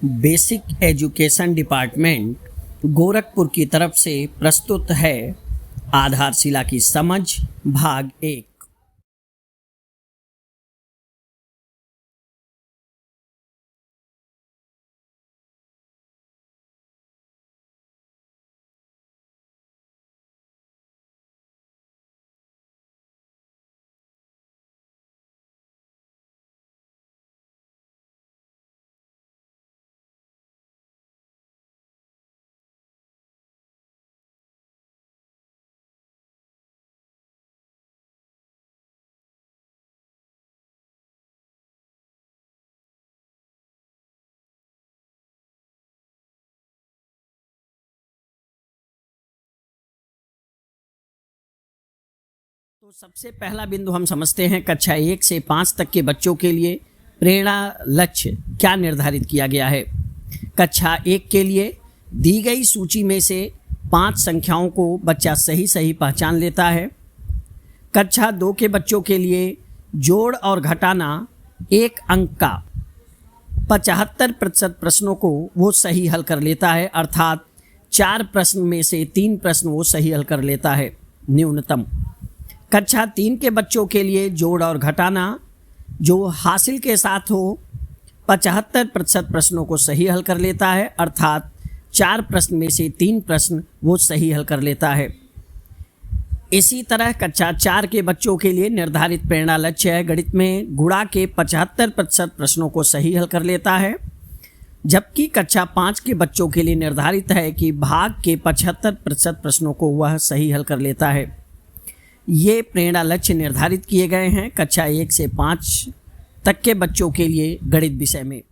Basic education department Gorakhpur की तरफ से प्रस्तुत है आधारशिला की समझ भाग 1। तो सबसे पहला बिंदु हम समझते हैं कक्षा 1 से 5 तक के बच्चों के लिए प्रेरणा लक्ष्य क्या निर्धारित किया गया है। कक्षा 1 के लिए दी गई सूची में से 5 संख्याओं को बच्चा सही पहचान लेता है। कक्षा 2 के बच्चों के लिए जोड़ और घटाना 1 अंक का 75% प्रश्नों को वो सही हल कर लेता है, अर्थात 4 प्रश्न में से 3 प्रश्न वो सही हल कर लेता है न्यूनतम। कक्षा 3 के बच्चों के लिए जोड़ और घटाना जो हासिल के साथ हो 75% प्रश्नों को सही हल कर लेता है, अर्थात 4 प्रश्न में से 3 प्रश्न वो सही हल कर लेता है। इसी तरह कक्षा 4 के बच्चों के लिए निर्धारित प्रेरणा लक्ष्य है गणित में गुणा के 75% प्रश्नों को सही हल कर लेता है, जबकि कक्षा 5 के बच्चों के लिए निर्धारित है कि भाग के 75% प्रश्नों को वह सही हल कर लेता है। ये प्रेरणा लक्ष्य निर्धारित किए गए हैं कक्षा 1 से 5 तक के बच्चों के लिए गणित विषय में।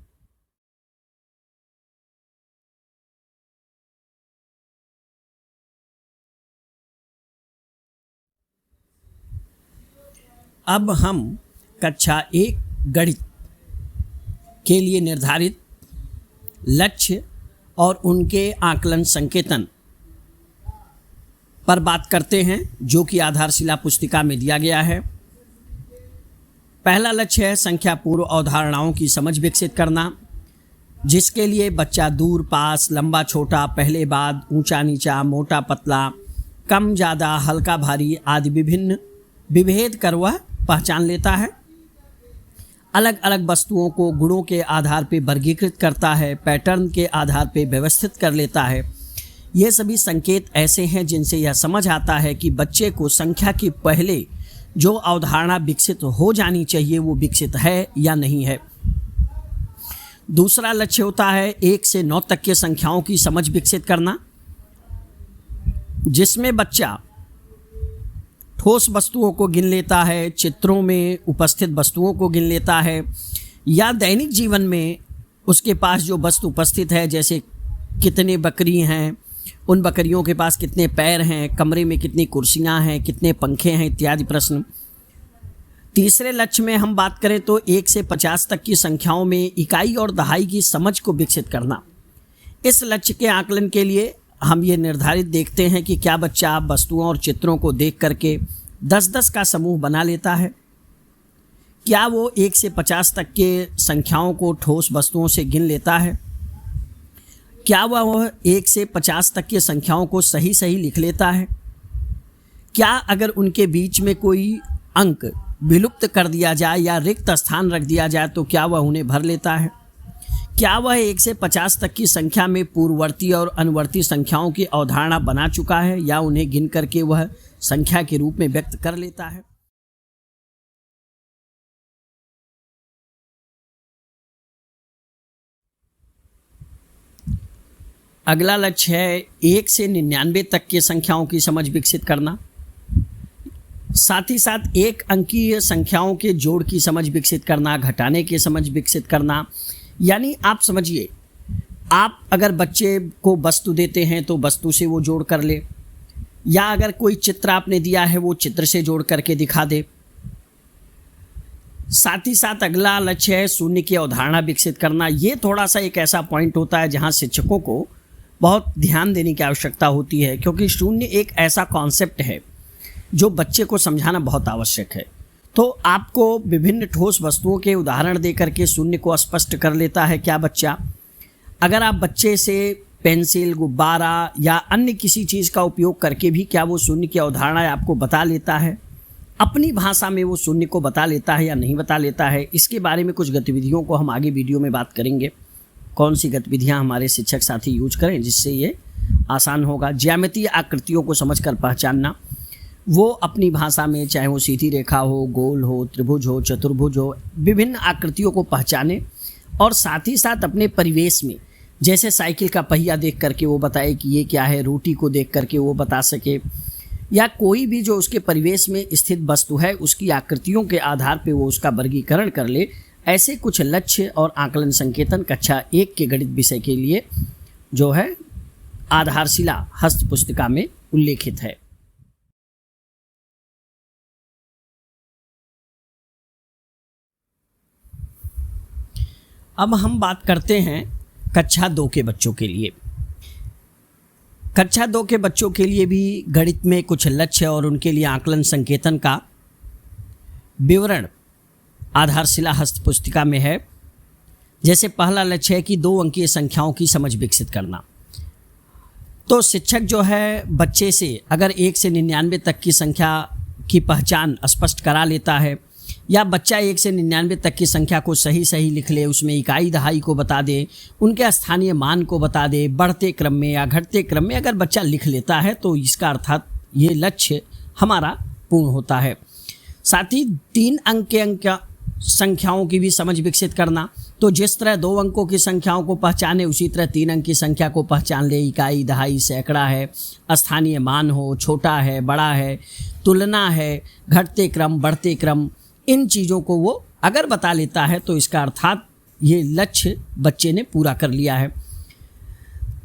अब हम कक्षा 1 गणित के लिए निर्धारित लक्ष्य और उनके आकलन संकेतन पर बात करते हैं, जो कि आधारशिला पुस्तिका में दिया गया है। पहला लक्ष्य है संख्या पूर्व अवधारणाओं की समझ विकसित करना, जिसके लिए बच्चा दूर पास, लंबा छोटा, पहले बाद, ऊंचा नीचा, मोटा पतला, कम ज़्यादा, हल्का भारी आदि विभिन्न विभेद कर वह पहचान लेता है। अलग अलग वस्तुओं को गुणों के आधार पर वर्गीकृत करता है, पैटर्न के आधार पर व्यवस्थित कर लेता है। ये सभी संकेत ऐसे हैं जिनसे यह समझ आता है कि बच्चे को संख्या के पहले जो अवधारणा विकसित हो जानी चाहिए वो विकसित है या नहीं है। दूसरा लक्ष्य होता है 1 से 9 तक के संख्याओं की समझ विकसित करना, जिसमें बच्चा ठोस वस्तुओं को गिन लेता है, चित्रों में उपस्थित वस्तुओं को गिन लेता है, या दैनिक जीवन में उसके पास जो वस्तु उपस्थित है, जैसे कितने बकरी हैं, उन बकरियों के पास कितने पैर हैं, कमरे में कितनी कुर्सियां हैं, कितने पंखे हैं, इत्यादि प्रश्न। तीसरे लक्ष्य में हम बात करें तो 1 से 50 तक की संख्याओं में इकाई और दहाई की समझ को विकसित करना। इस लक्ष्य के आकलन के लिए हम ये निर्धारित देखते हैं कि क्या बच्चा वस्तुओं और चित्रों को देख करके 10-10 का समूह बना लेता है, क्या वो 1 से 50 तक के संख्याओं को ठोस वस्तुओं से गिन लेता है, क्या वह 1 से 50 तक की संख्याओं को सही लिख लेता है, क्या अगर उनके बीच में कोई अंक विलुप्त कर दिया जाए या रिक्त स्थान रख दिया जाए तो क्या वह उन्हें भर लेता है, क्या वह 1 से 50 तक की संख्या में पूर्ववर्ती और अनुवर्ती संख्याओं की अवधारणा बना चुका है या उन्हें गिन करके वह संख्या के रूप में व्यक्त कर लेता है। अगला लक्ष्य है 1 से 99 तक की संख्याओं की समझ विकसित करना, साथ ही साथ 1 अंकीय संख्याओं के जोड़ की समझ विकसित करना, घटाने की समझ विकसित करना। यानी आप समझिए, आप अगर बच्चे को वस्तु देते हैं तो वस्तु से वो जोड़ कर ले, या अगर कोई चित्र आपने दिया है वो चित्र से जोड़ करके दिखा दे। साथ ही साथ अगला लक्ष्य है शून्य की अवधारणा विकसित करना। ये थोड़ा सा एक ऐसा पॉइंट होता है जहाँ शिक्षकों को बहुत ध्यान देने की आवश्यकता होती है, क्योंकि शून्य एक ऐसा कॉन्सेप्ट है जो बच्चे को समझाना बहुत आवश्यक है। तो आपको विभिन्न ठोस वस्तुओं के उदाहरण दे करके शून्य को स्पष्ट कर लेता है क्या बच्चा? अगर आप बच्चे से पेंसिल, गुब्बारा या अन्य किसी चीज़ का उपयोग करके भी क्या वो शून्य की अवधारणा आपको बता लेता है, अपनी भाषा में वो शून्य को बता लेता है या नहीं बता लेता है, इसके बारे में कुछ गतिविधियों को हम आगे वीडियो में बात करेंगे। कौन सी गतिविधियां हमारे शिक्षक साथी यूज करें जिससे ये आसान होगा। ज्यामितीय आकृतियों को समझकर पहचानना, वो अपनी भाषा में, चाहे वो सीधी रेखा हो, गोल हो, त्रिभुज हो, चतुर्भुज हो, विभिन्न आकृतियों को पहचाने और साथ ही साथ अपने परिवेश में, जैसे साइकिल का पहिया देख करके वो बताए कि ये क्या है, रोटी को देख करके वो बता सके, या कोई भी जो उसके परिवेश में स्थित वस्तु है उसकी आकृतियों के आधार पर वो उसका वर्गीकरण कर ले। ऐसे कुछ लक्ष्य और आकलन संकेतन कक्षा 1 के गणित विषय के लिए जो है आधारशिला हस्त पुस्तिका में उल्लेखित है। अब हम बात करते हैं कक्षा 2 के बच्चों के लिए। कक्षा 2 के बच्चों के लिए भी गणित में कुछ लक्ष्य और उनके लिए आकलन संकेतन का विवरण आधारशिला हस्त पुस्तिका में है। जैसे पहला लक्ष्य है कि 2 अंकीय संख्याओं की समझ विकसित करना। तो शिक्षक जो है बच्चे से अगर 1 से 99 तक की संख्या की पहचान स्पष्ट करा लेता है, या बच्चा 1 से 99 तक की संख्या को सही सही लिख ले, उसमें इकाई दहाई को बता दे, उनके स्थानीय मान को बता दे, बढ़ते क्रम में या घटते क्रम में अगर बच्चा लिख लेता है तो इसका अर्थात ये लक्ष्य हमारा पूर्ण होता है। साथ ही 3 अंक के संख्याओं की भी समझ विकसित करना। तो जिस तरह 2 अंकों की संख्याओं को पहचाने उसी तरह 3 अंक की संख्या को पहचान ले। इकाई, दहाई, सैकड़ा है, स्थानीय मान हो, छोटा है, बड़ा है, तुलना है, घटते क्रम, बढ़ते क्रम, इन चीज़ों को वो अगर बता लेता है तो इसका अर्थात ये लक्ष्य बच्चे ने पूरा कर लिया है।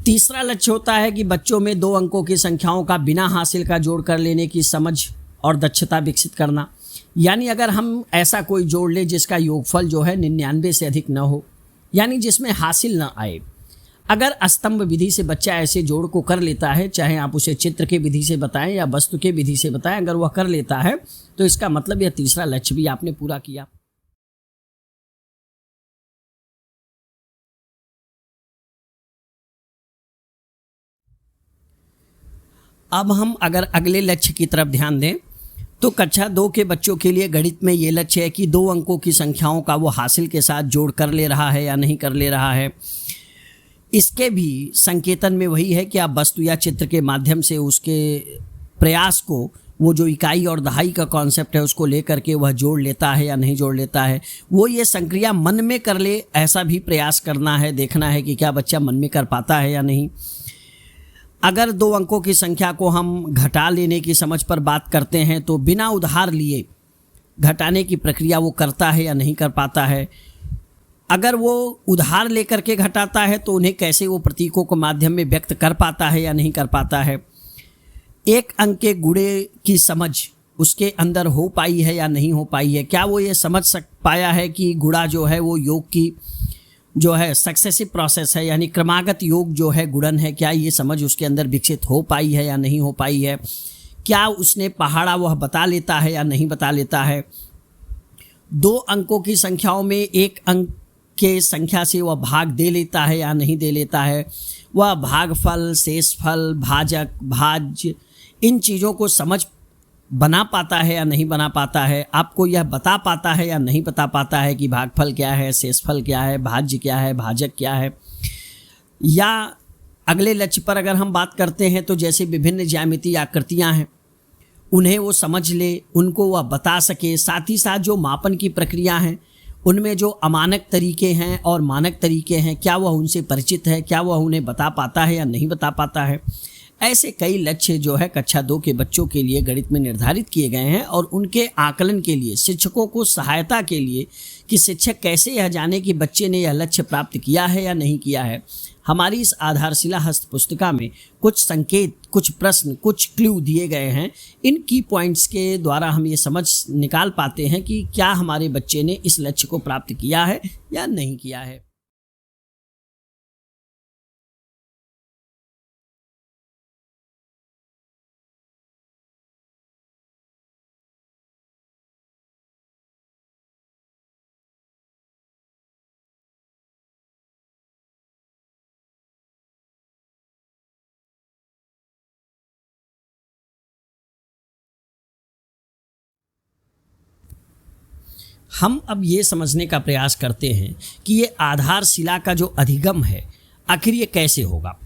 तीसरा लक्ष्य होता है कि बच्चों में 2 अंकों की संख्याओं का बिना हासिल का जोड़ कर लेने की समझ और दक्षता विकसित करना। यानी अगर हम ऐसा कोई जोड़ ले जिसका योगफल जो है 99 से अधिक न हो, यानी जिसमें हासिल न आए। अगर स्तंभ विधि से बच्चा ऐसे जोड़ को कर लेता है, चाहे आप उसे चित्र के विधि से बताएं या वस्तु के विधि से बताएं, अगर वह कर लेता है तो इसका मतलब यह तीसरा लक्ष्य भी आपने पूरा किया। अब हम अगर अगले लक्ष्य की तरफ ध्यान दें तो कक्षा 2 के बच्चों के लिए गणित में ये लक्ष्य है कि 2 अंकों की संख्याओं का वो हासिल के साथ जोड़ कर ले रहा है या नहीं कर ले रहा है। इसके भी संकेतन में वही है कि आप वस्तु या चित्र के माध्यम से उसके प्रयास को, वो जो इकाई और दहाई का कॉन्सेप्ट है उसको लेकर के वह जोड़ लेता है या नहीं जोड़ लेता है। वो ये संक्रिया मन में कर ले, ऐसा भी प्रयास करना है, देखना है कि क्या बच्चा मन में कर पाता है या नहीं। अगर 2 अंकों की संख्या को हम घटा लेने की समझ पर बात करते हैं तो बिना उधार लिए घटाने की प्रक्रिया वो करता है या नहीं कर पाता है। अगर वो उधार लेकर के घटाता है तो उन्हें कैसे वो प्रतीकों के माध्यम में व्यक्त कर पाता है या नहीं कर पाता है। 1 अंक के गुणे की समझ उसके अंदर हो पाई है या नहीं हो पाई है। क्या वो ये समझ पाया है कि गुणा जो है वो योग की जो है सक्सेसिव प्रोसेस है, यानी क्रमागत योग जो है गुणन है, क्या ये समझ उसके अंदर विकसित हो पाई है या नहीं हो पाई है। क्या उसने पहाड़ा वह बता लेता है या नहीं बता लेता है। 2 अंकों की संख्याओं में 1 अंक के संख्या से वह भाग दे लेता है या नहीं दे लेता है। वह भागफल, शेषफल, भाजक, भाज्य, इन चीज़ों को समझ बना पाता है या नहीं बना पाता है। आपको यह बता पाता है या नहीं बता पाता है कि भागफल क्या है, शेषफल क्या है, भाज्य क्या है, भाजक क्या है। या अगले लक्ष्य पर अगर हम बात करते हैं तो जैसे विभिन्न ज्यामितीय आकृतियां हैं उन्हें वो समझ ले, उनको वह बता सके। साथ ही साथ जो मापन की प्रक्रिया हैं उनमें जो अमानक तरीके हैं और मानक तरीके हैं, क्या वह उनसे परिचित है, क्या वह उन्हें बता पाता है या नहीं बता पाता है। ऐसे कई लक्ष्य जो है कक्षा 2 के बच्चों के लिए गणित में निर्धारित किए गए हैं और उनके आकलन के लिए शिक्षकों को सहायता के लिए कि शिक्षक कैसे यह जाने कि बच्चे ने यह लक्ष्य प्राप्त किया है या नहीं किया है। हमारी इस आधारशिला हस्त पुस्तिका में कुछ संकेत, कुछ प्रश्न, कुछ क्लू दिए गए हैं। इन की पॉइंट्स के द्वारा हम ये समझ निकाल पाते हैं कि क्या हमारे बच्चे ने इस लक्ष्य को प्राप्त किया है या नहीं किया है। हम अब ये समझने का प्रयास करते हैं कि ये आधारशिला का जो अधिगम है आखिर ये कैसे होगा।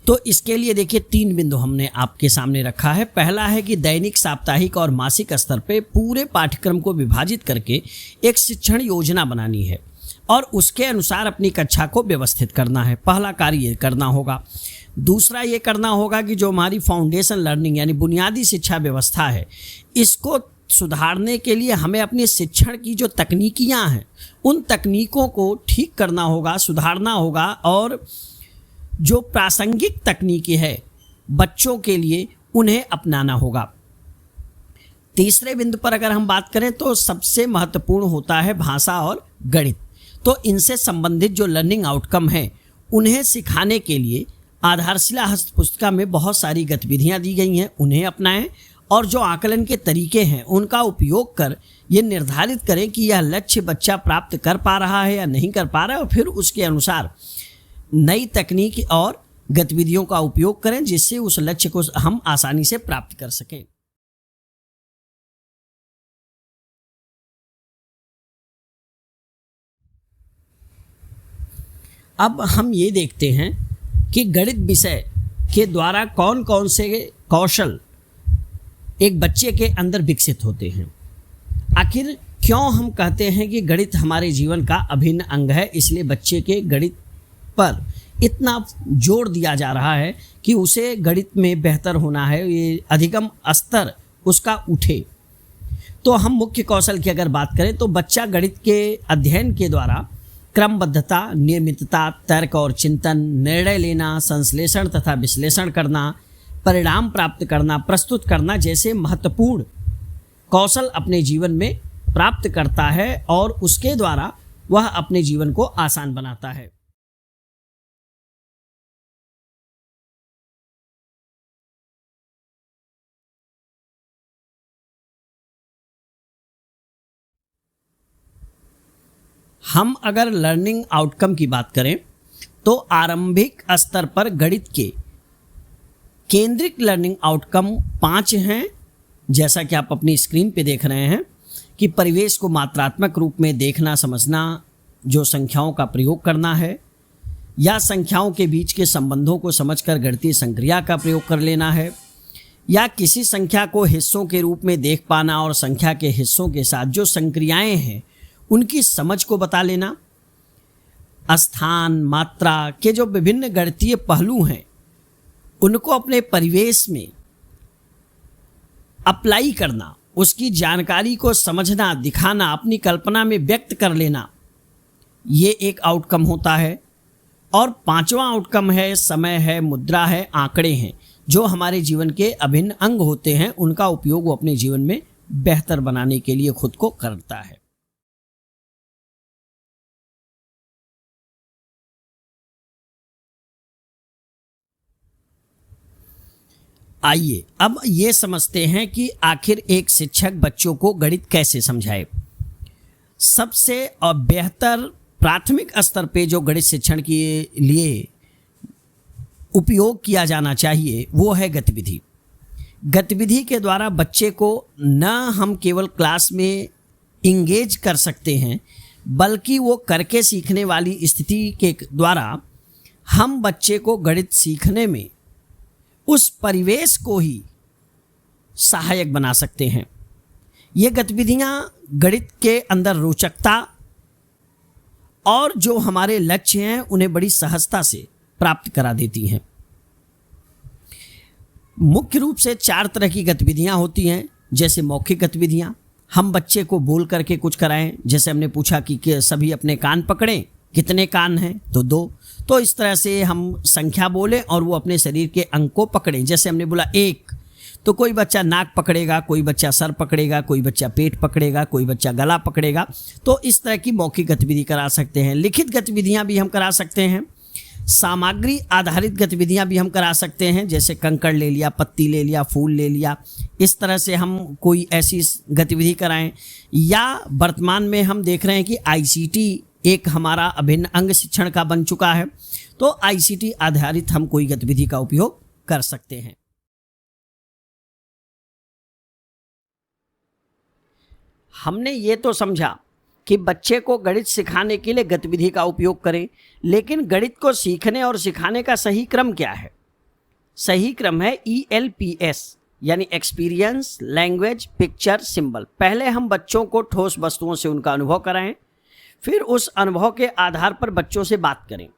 तो इसके लिए देखिए 3 बिंदु हमने आपके सामने रखा है। पहला है कि दैनिक, साप्ताहिक और मासिक स्तर पे पूरे पाठ्यक्रम को विभाजित करके एक शिक्षण योजना बनानी है और उसके अनुसार अपनी कक्षा को व्यवस्थित करना है। पहला कार्य ये करना होगा। दूसरा ये करना होगा कि जो हमारी फाउंडेशन लर्निंग यानी बुनियादी शिक्षा व्यवस्था है, इसको सुधारने के लिए हमें अपनी शिक्षण की जो तकनीकियां हैं उन तकनीकों को ठीक करना होगा, सुधारना होगा और जो प्रासंगिक तकनीकी है बच्चों के लिए उन्हें अपनाना होगा। तीसरे बिंदु पर अगर हम बात करें तो सबसे महत्वपूर्ण होता है भाषा और गणित। तो इनसे संबंधित जो लर्निंग आउटकम है उन्हें सिखाने के लिए आधारशिला हस्त पुस्तिका में बहुत सारी गतिविधियां दी गई हैं, उन्हें अपनाएं और जो आकलन के तरीके हैं उनका उपयोग कर ये निर्धारित करें कि यह लक्ष्य बच्चा प्राप्त कर पा रहा है या नहीं कर पा रहा है और फिर उसके अनुसार नई तकनीक और गतिविधियों का उपयोग करें जिससे उस लक्ष्य को हम आसानी से प्राप्त कर सकें। अब हम ये देखते हैं कि गणित विषय के द्वारा कौन कौन से कौशल एक बच्चे के अंदर विकसित होते हैं। आखिर क्यों हम कहते हैं कि गणित हमारे जीवन का अभिन्न अंग है, इसलिए बच्चे के गणित पर इतना जोर दिया जा रहा है कि उसे गणित में बेहतर होना है, ये अधिगम स्तर उसका उठे। तो हम मुख्य कौशल की अगर बात करें तो बच्चा गणित के अध्ययन के द्वारा क्रमबद्धता, नियमितता, तर्क और चिंतन, निर्णय लेना, संश्लेषण तथा विश्लेषण करना, परिणाम प्राप्त करना, प्रस्तुत करना जैसे महत्वपूर्ण कौशल अपने जीवन में प्राप्त करता है और उसके द्वारा वह अपने जीवन को आसान बनाता है। हम अगर लर्निंग आउटकम की बात करें तो आरंभिक स्तर पर गणित के केंद्रित लर्निंग आउटकम 5 हैं, जैसा कि आप अपनी स्क्रीन पे देख रहे हैं कि परिवेश को मात्रात्मक रूप में देखना समझना, जो संख्याओं का प्रयोग करना है या संख्याओं के बीच के संबंधों को समझकर गणितीय संक्रिया का प्रयोग कर लेना है, या किसी संख्या को हिस्सों के रूप में देख पाना और संख्या के हिस्सों के साथ जो संक्रियाएं हैं उनकी समझ को बता लेना, स्थान, मात्रा के जो विभिन्न गणितीय पहलू हैं उनको अपने परिवेश में अप्लाई करना, उसकी जानकारी को समझना, दिखाना, अपनी कल्पना में व्यक्त कर लेना, ये एक आउटकम होता है। और 5वां आउटकम है समय है, मुद्रा है, आंकड़े हैं, जो हमारे जीवन के अभिन्न अंग होते हैं, उनका उपयोग वो अपने जीवन में बेहतर बनाने के लिए खुद को करता है। आइए अब ये समझते हैं कि आखिर एक शिक्षक बच्चों को गणित कैसे समझाए। सबसे बेहतर प्राथमिक स्तर पे जो गणित शिक्षण के लिए उपयोग किया जाना चाहिए वो है गतिविधि। गतिविधि के द्वारा बच्चे को न हम केवल क्लास में इंगेज कर सकते हैं, बल्कि वो करके सीखने वाली स्थिति के द्वारा हम बच्चे को गणित सीखने में उस परिवेश को ही सहायक बना सकते हैं। ये गतिविधियां गणित के अंदर रोचकता और जो हमारे लक्ष्य हैं उन्हें बड़ी सहजता से प्राप्त करा देती हैं। मुख्य रूप से 4 तरह की गतिविधियां होती हैं। जैसे मौखिक गतिविधियां, हम बच्चे को बोल करके कुछ कराएं। जैसे हमने पूछा कि सभी अपने कान पकड़ें, कितने कान हैं, तो 2। तो इस तरह से हम संख्या बोलें और वो अपने शरीर के अंग को पकड़ें। जैसे हमने बोला 1, तो कोई बच्चा नाक पकड़ेगा, कोई बच्चा सर पकड़ेगा, कोई बच्चा पेट पकड़ेगा, कोई बच्चा गला पकड़ेगा। तो इस तरह की मौखिक गतिविधि करा सकते हैं। लिखित गतिविधियां भी हम करा सकते हैं। सामग्री आधारित गतिविधियां भी हम करा सकते हैं। जैसे कंकड़ ले लिया, पत्ती ले लिया, फूल ले लिया, इस तरह से हम कोई ऐसी गतिविधि कराएं। या वर्तमान में हम देख रहे हैं कि ICT एक हमारा अभिन्न अंग शिक्षण का बन चुका है, तो ICT आधारित हम कोई गतिविधि का उपयोग कर सकते हैं। हमने ये तो समझा कि बच्चे को गणित सिखाने के लिए गतिविधि का उपयोग करें, लेकिन गणित को सीखने और सिखाने का सही क्रम क्या है? सही क्रम है ELPS, यानी एक्सपीरियंस, लैंग्वेज, पिक्चर, सिंबल। पहले हम बच्चों को ठोस वस्तुओं से उनका अनुभव कराएं, फिर उस अनुभव के आधार पर बच्चों से बात करें।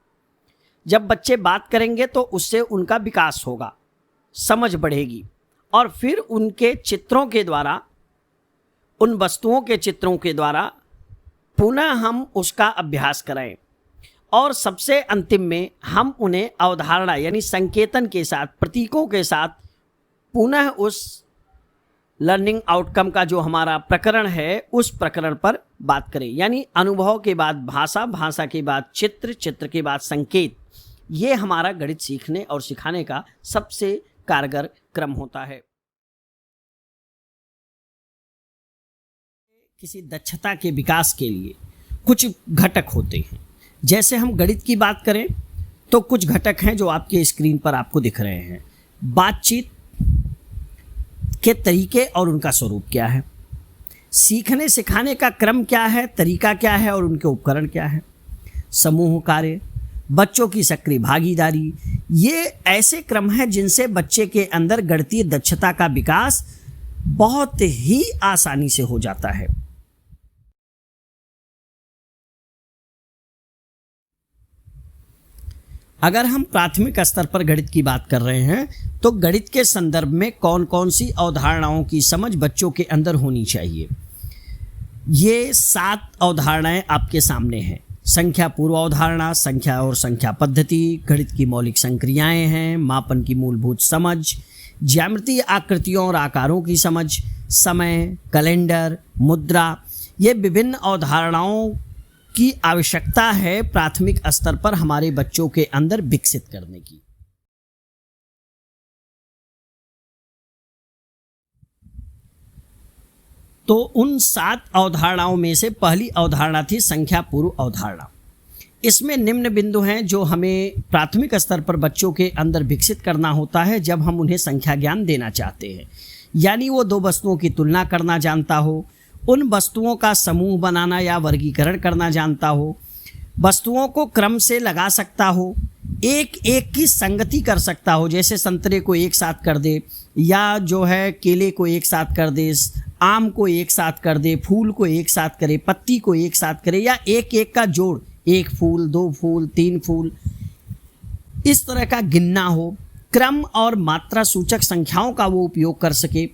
जब बच्चे बात करेंगे तो उससे उनका विकास होगा, समझ बढ़ेगी, और फिर उनके चित्रों के द्वारा, उन वस्तुओं के चित्रों के द्वारा पुनः हम उसका अभ्यास कराएं, और सबसे अंतिम में हम उन्हें अवधारणा यानी संकेतन के साथ, प्रतीकों के साथ पुनः उस लर्निंग आउटकम का जो हमारा प्रकरण है उस प्रकरण पर बात करें। यानी अनुभव के बाद भाषा, भाषा के बाद चित्र, चित्र के बाद संकेत। ये हमारा गणित सीखने और सिखाने का सबसे कारगर क्रम होता है। किसी दक्षता के विकास के लिए कुछ घटक होते हैं। जैसे हम गणित की बात करें तो कुछ घटक हैं जो आपके स्क्रीन पर आपको दिख रहे हैं। बातचीत के तरीके और उनका स्वरूप क्या है, सीखने सिखाने का क्रम क्या है, तरीका क्या है और उनके उपकरण क्या है, समूह कार्य, बच्चों की सक्रिय भागीदारी। ये ऐसे क्रम हैं जिनसे बच्चे के अंदर गणितीय दक्षता का विकास बहुत ही आसानी से हो जाता है। अगर हम प्राथमिक स्तर पर गणित की बात कर रहे हैं तो गणित के संदर्भ में कौन कौन सी अवधारणाओं की समझ बच्चों के अंदर होनी चाहिए। ये 7 अवधारणाएं आपके सामने हैं। संख्या पूर्व अवधारणा, संख्या और संख्या पद्धति, गणित की मौलिक संक्रियाएं हैं, मापन की मूलभूत समझ, ज्यामितीय आकृतियों और आकारों की समझ, समय, कैलेंडर, मुद्रा। ये विभिन्न अवधारणाओं की आवश्यकता है प्राथमिक स्तर पर हमारे बच्चों के अंदर विकसित करने की। तो उन 7 अवधारणाओं में से पहली अवधारणा थी संख्या पूर्व अवधारणा। इसमें निम्न बिंदु हैं जो हमें प्राथमिक स्तर पर बच्चों के अंदर विकसित करना होता है जब हम उन्हें संख्या ज्ञान देना चाहते हैं। यानी वो 2 वस्तुओं की तुलना करना जानता हो, उन वस्तुओं का समूह बनाना या वर्गीकरण करना जानता हो, वस्तुओं को क्रम से लगा सकता हो, एक एक की संगति कर सकता हो, जैसे संतरे को एक साथ कर दे या जो है केले को एक साथ कर दे, आम को एक साथ कर दे, फूल को एक साथ करे, पत्ती को एक साथ करे, या एक एक का जोड़, 1 फूल, 2 फूल, 3 फूल, इस तरह का गिनना हो। क्रम और मात्रा सूचक संख्याओं का वो उपयोग कर सके,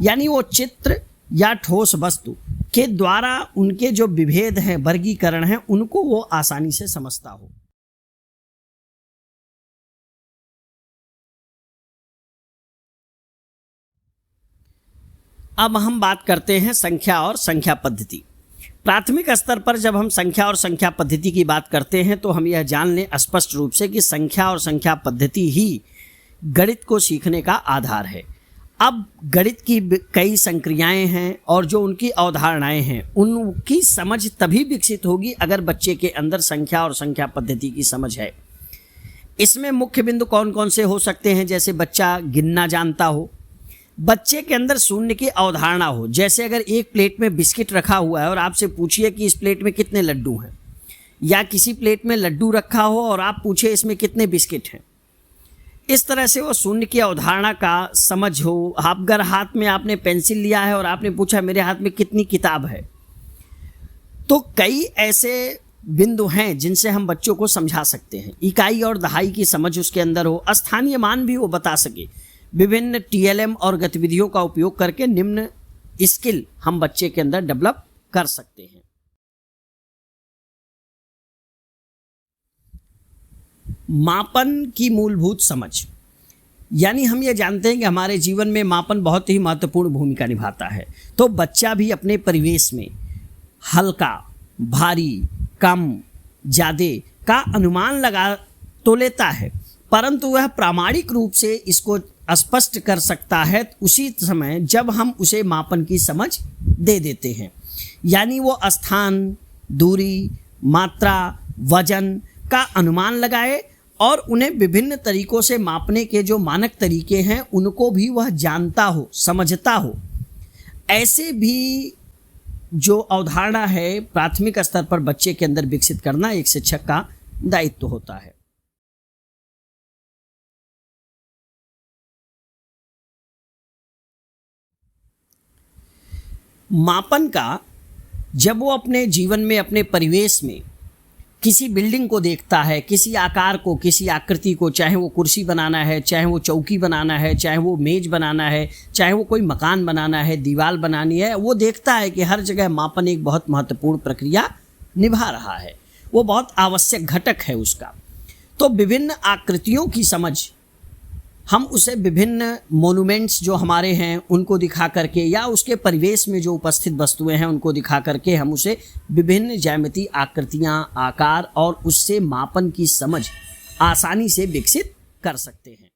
यानी वो चित्र या ठोस वस्तु के द्वारा उनके जो विभेद हैं, वर्गीकरण हैं, उनको वो आसानी से समझता हो। अब हम बात करते हैं संख्या और संख्या पद्धति। प्राथमिक स्तर पर जब हम संख्या और संख्या पद्धति की बात करते हैं तो हम यह जान लें स्पष्ट रूप से कि संख्या और संख्या पद्धति ही गणित को सीखने का आधार है। अब गणित की कई संक्रियाएं हैं और जो उनकी अवधारणाएं हैं उनकी समझ तभी विकसित होगी अगर बच्चे के अंदर संख्या और संख्या पद्धति की समझ है। इसमें मुख्य बिंदु कौन कौन से हो सकते हैं? जैसे बच्चा गिनना जानता हो, बच्चे के अंदर शून्य की अवधारणा हो। जैसे अगर एक प्लेट में बिस्किट रखा हुआ है और आपसे पूछिए कि इस प्लेट में कितने लड्डू हैं, या किसी प्लेट में लड्डू रखा हो और आप पूछे इसमें कितने बिस्किट हैं। इस तरह से वो शून्य की अवधारणा का समझ हो। आप अगर हाथ में आपने पेंसिल लिया है और आपने पूछा मेरे हाथ में कितनी किताब है, तो कई ऐसे बिंदु हैं जिनसे हम बच्चों को समझा सकते हैं। इकाई और दहाई की समझ उसके अंदर हो, स्थानीय मान भी वो बता सके। विभिन्न TLM और गतिविधियों का उपयोग करके निम्न स्किल हम बच्चे के अंदर डेवलप कर सकते हैं। मापन की मूलभूत समझ, यानी हम ये जानते हैं कि हमारे जीवन में मापन बहुत ही महत्वपूर्ण भूमिका निभाता है। तो बच्चा भी अपने परिवेश में हल्का, भारी, कम, ज़्यादा का अनुमान लगा तो लेता है, परंतु वह प्रामाणिक रूप से इसको स्पष्ट कर सकता है उसी समय जब हम उसे मापन की समझ दे देते हैं। यानी वो स्थान, दूरी, मात्रा, वजन का अनुमान लगाए और उन्हें विभिन्न तरीकों से मापने के जो मानक तरीके हैं उनको भी वह जानता हो, समझता हो। ऐसे भी जो अवधारणा है प्राथमिक स्तर पर बच्चे के अंदर विकसित करना एक शिक्षक का दायित्व होता है। मापन का जब वो अपने जीवन में, अपने परिवेश में किसी बिल्डिंग को देखता है, किसी आकार को, किसी आकृति को, चाहे वो कुर्सी बनाना है, चाहे वो चौकी बनाना है, चाहे वो मेज बनाना है, चाहे वो कोई मकान बनाना है, दीवार बनानी है, वो देखता है कि हर जगह मापन एक बहुत महत्वपूर्ण प्रक्रिया निभा रहा है, वो बहुत आवश्यक घटक है उसका। तो विभिन्न आकृतियों की समझ हम उसे विभिन्न मोन्यूमेंट्स जो हमारे हैं उनको दिखा करके, या उसके परिवेश में जो उपस्थित वस्तुएं हैं उनको दिखा करके हम उसे विभिन्न ज्यामितीय आकृतियां, आकार और उससे मापन की समझ आसानी से विकसित कर सकते हैं।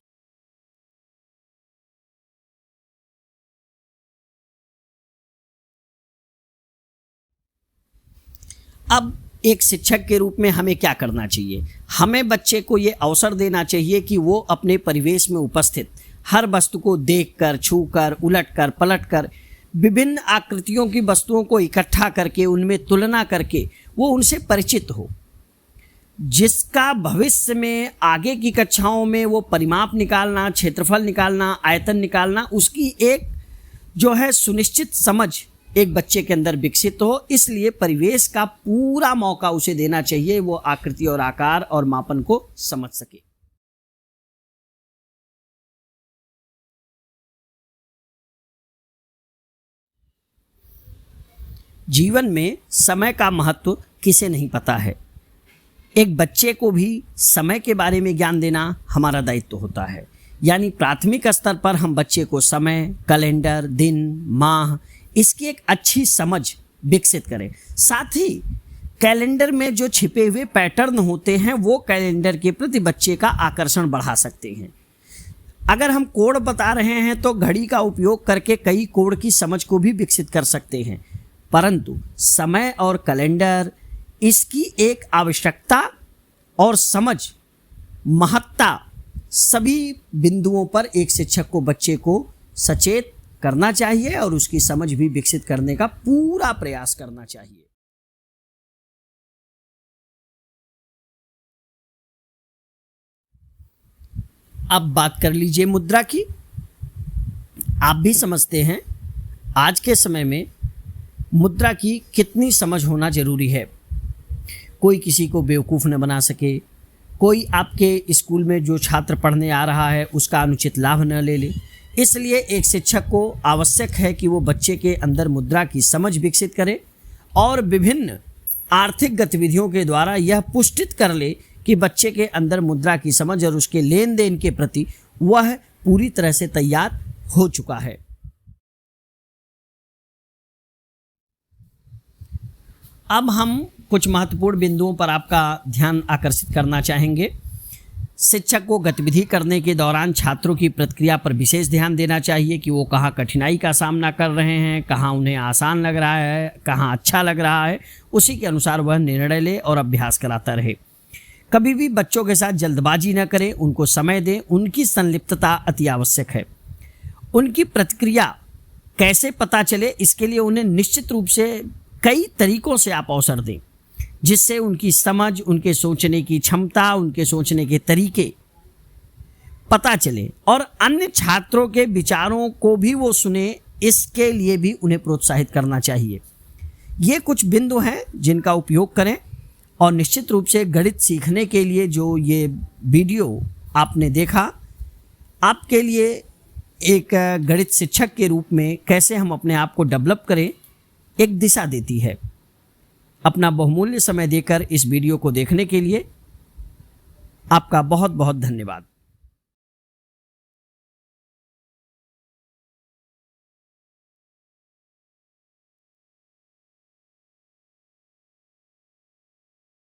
अब एक शिक्षक के रूप में हमें क्या करना चाहिए? हमें बच्चे को ये अवसर देना चाहिए कि वो अपने परिवेश में उपस्थित हर वस्तु को देखकर, छूकर, उलटकर, पलटकर, विभिन्न आकृतियों की वस्तुओं को इकट्ठा करके उनमें तुलना करके वो उनसे परिचित हो, जिसका भविष्य में आगे की कक्षाओं में वो परिमाप निकालना, क्षेत्रफल निकालना, आयतन निकालना, उसकी एक जो है सुनिश्चित समझ एक बच्चे के अंदर विकसित हो। इसलिए परिवेश का पूरा मौका उसे देना चाहिए, वो आकृति और आकार और मापन को समझ सके। जीवन में समय का महत्व किसे नहीं पता है। एक बच्चे को भी समय के बारे में ज्ञान देना हमारा दायित्व होता है। यानी प्राथमिक स्तर पर हम बच्चे को समय, कैलेंडर, दिन, माह, इसकी एक अच्छी समझ विकसित करें। साथ ही कैलेंडर में जो छिपे हुए पैटर्न होते हैं वो कैलेंडर के प्रति बच्चे का आकर्षण बढ़ा सकते हैं। अगर हम कोड बता रहे हैं तो घड़ी का उपयोग करके कई कोड की समझ को भी विकसित कर सकते हैं, परंतु समय और कैलेंडर, इसकी एक आवश्यकता और समझ, महत्ता, सभी बिंदुओं पर एक शिक्षक को बच्चे को सचेत करना चाहिए और उसकी समझ भी विकसित करने का पूरा प्रयास करना चाहिए। अब बात कर लीजिए मुद्रा की। आप भी समझते हैं आज के समय में मुद्रा की कितनी समझ होना जरूरी है। कोई किसी को बेवकूफ़ न बना सके, कोई आपके स्कूल में जो छात्र पढ़ने आ रहा है उसका अनुचित लाभ न ले ले। इसलिए एक शिक्षक को आवश्यक है कि वो बच्चे के अंदर मुद्रा की समझ विकसित करे और विभिन्न आर्थिक गतिविधियों के द्वारा यह पुष्टित कर ले कि बच्चे के अंदर मुद्रा की समझ और उसके लेन देन के प्रति वह पूरी तरह से तैयार हो चुका है। अब हम कुछ महत्वपूर्ण बिंदुओं पर आपका ध्यान आकर्षित करना चाहेंगे। शिक्षक को गतिविधि करने के दौरान छात्रों की प्रतिक्रिया पर विशेष ध्यान देना चाहिए कि वो कहाँ कठिनाई का सामना कर रहे हैं, कहाँ उन्हें आसान लग रहा है, कहाँ अच्छा लग रहा है। उसी के अनुसार वह निर्णय ले और अभ्यास कराता रहे। कभी भी बच्चों के साथ जल्दबाजी न करें, उनको समय दें। उनकी संलिप्तता अति आवश्यक है। उनकी प्रतिक्रिया कैसे पता चले, इसके लिए उन्हें निश्चित रूप से कई तरीकों से आप अवसर दें, जिससे उनकी समझ, उनके सोचने की क्षमता, उनके सोचने के तरीके पता चले और अन्य छात्रों के विचारों को भी वो सुने। इसके लिए भी उन्हें प्रोत्साहित करना चाहिए। ये कुछ बिंदु हैं जिनका उपयोग करें और निश्चित रूप से गणित सीखने के लिए जो ये वीडियो आपने देखा, आपके लिए एक गणित शिक्षक के रूप में कैसे हम अपने आप को डेवलप करें, एक दिशा देती है। अपना बहुमूल्य समय देकर इस वीडियो को देखने के लिए आपका बहुत बहुत धन्यवाद।